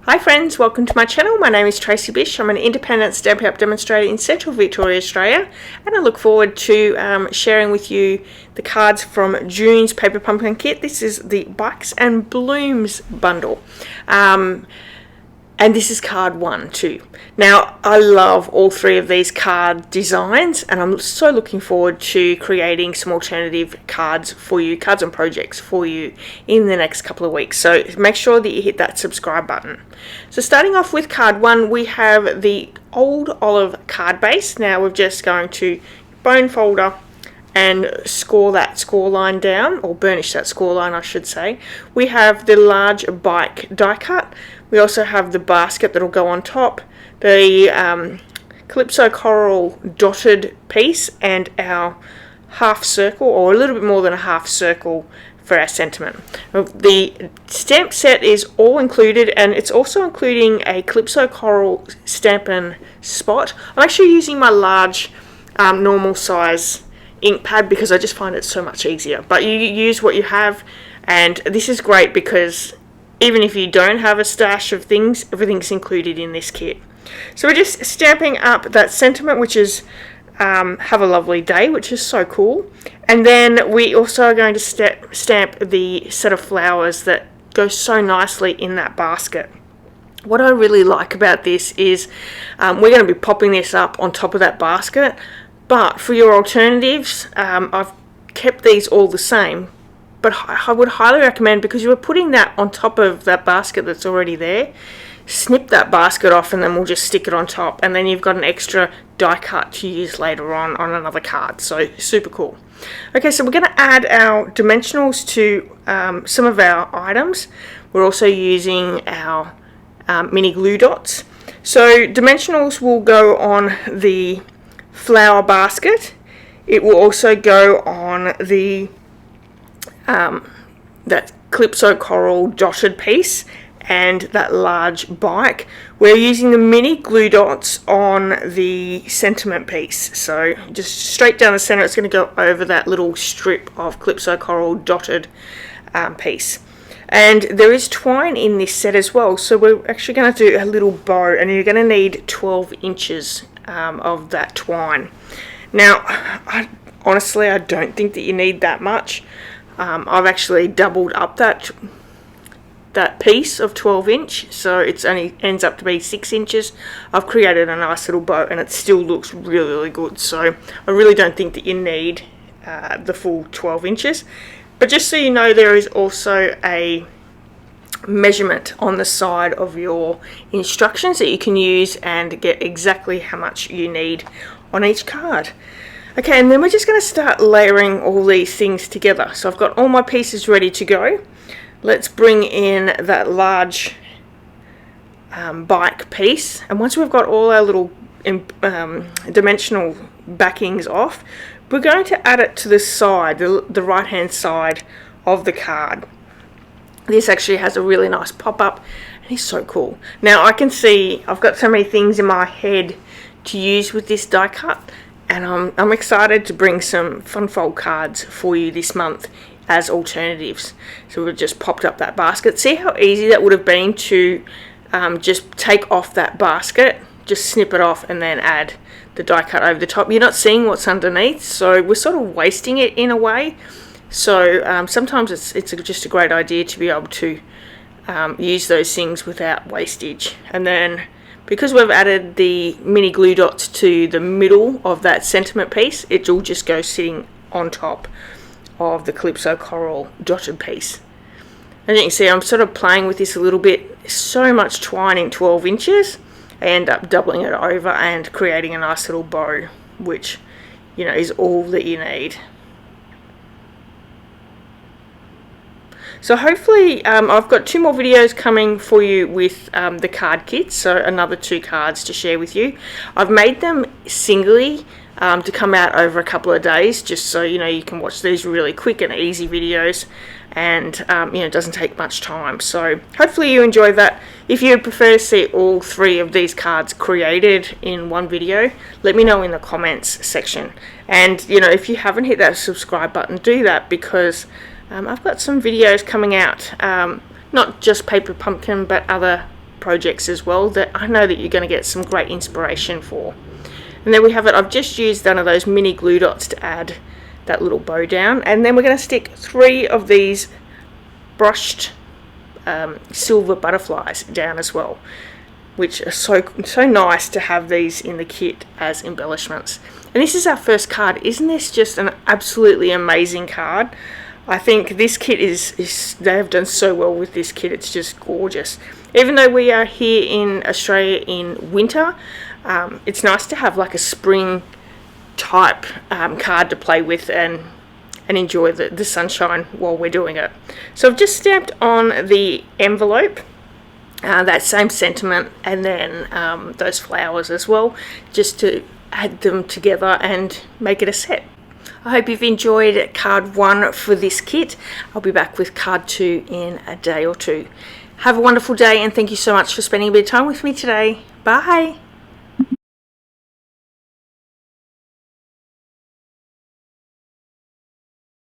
Hi friends, welcome to my channel. My name is Tracy Bish. I'm an independent Stampin' Up demonstrator in Central Victoria, Australia, and I look forward to sharing with you the cards from June's Paper Pumpkin Kit. This is the Bikes and Blooms bundle. And this is card 1 too. Now, I love all three of these card designs, and I'm so looking forward to creating some alternative cards for you, cards and projects for you in the next couple of weeks. So make sure that you hit that subscribe button. So starting off with card 1, we have the Old Olive card base. Now we're just going to bone folder and score that score line down, or burnish that score line I should say. We have the large bike die cut. We also have the basket that will go on top, the Calypso Coral dotted piece, and our half circle, or a little bit more than a half circle, for our sentiment. The stamp set is all included, and it's also including a Calypso Coral Stampin' Spot. I'm actually using my large normal size ink pad because I just find it so much easier, but you use what you have, and this is great because even if you don't have a stash of things, everything's included in this kit. So we're just stamping up that sentiment, which is have a lovely day, which is so cool. And then we also are going to stamp the set of flowers that go so nicely in that basket. What I really like about this is we're going to be popping this up on top of that basket, but for your alternatives, I've kept these all the same. But I would highly recommend, because you were putting that on top of that basket that's already there, snip that basket off and then we'll just stick it on top, and then you've got an extra die cut to use later on another card. So super cool. Okay, so we're going to add our dimensionals to some of our items. We're also using our mini glue dots. So dimensionals will go on the flower basket. It will also go on the that Calypso Coral dotted piece and that large bike. We're using the mini glue dots on the sentiment piece, so just straight down the center. It's going to go over that little strip of Calypso Coral dotted piece. And there is twine in this set as well, so we're actually going to do a little bow, and you're going to need 12 inches of that twine. Now, honestly, I don't think that you need that much. I've actually doubled up that piece of 12 inch, so it's only ends up to be 6 inches. I've created a nice little bow, and it still looks really, really good. So I really don't think that you need the full 12 inches. But just so you know, there is also a measurement on the side of your instructions that you can use and get exactly how much you need on each card. Okay, and then we're just going to start layering all these things together. So I've got all my pieces ready to go. Let's bring in that large bike piece. And once we've got all our little dimensional backings off, we're going to add it to the side, the right-hand side of the card. This actually has a really nice pop-up, and it's so cool. Now I can see I've got so many things in my head to use with this die cut, and I'm excited to bring some fun fold cards for you this month as alternatives. So we've just popped up that basket. See how easy that would have been to just take off that basket, just snip it off and then add the die cut over the top. You're not seeing what's underneath, so we're sort of wasting it in a way. So sometimes it's just a great idea to be able to use those things without wastage. And then because we've added the mini glue dots to the middle of that sentiment piece, it will just go sitting on top of the Calypso Coral dotted piece. As you can see, I'm sort of playing with this a little bit. So much twine in 12 inches. I end up doubling it over and creating a nice little bow, which, you know, is all that you need. So hopefully I've got 2 more videos coming for you with the card kits, so another 2 cards to share with you. I've made them singly to come out over a couple of days, just so you know you can watch these really quick and easy videos, and you know, it doesn't take much time. So hopefully you enjoy that. If you prefer to see all 3 of these cards created in one video, let me know in the comments section. And you know, if you haven't hit that subscribe button, do that, because I've got some videos coming out, not just Paper Pumpkin but other projects as well that I know that you're going to get some great inspiration for. And there we have it. I've just used one of those mini glue dots to add that little bow down, and then we're going to stick 3 of these brushed silver butterflies down as well, which are so nice to have these in the kit as embellishments. And this is our first card. Isn't this just an absolutely amazing card? I think this kit they have done so well with this kit. It's just gorgeous. Even though we are here in Australia in winter, it's nice to have like a spring type card to play with and enjoy the sunshine while we're doing it. So I've just stamped on the envelope that same sentiment, and then those flowers as well, just to add them together and make it a set. I hope you've enjoyed card 1 for this kit. I'll be back with card 2 in a day or two. Have a wonderful day, and thank you so much for spending a bit of time with me today. Bye.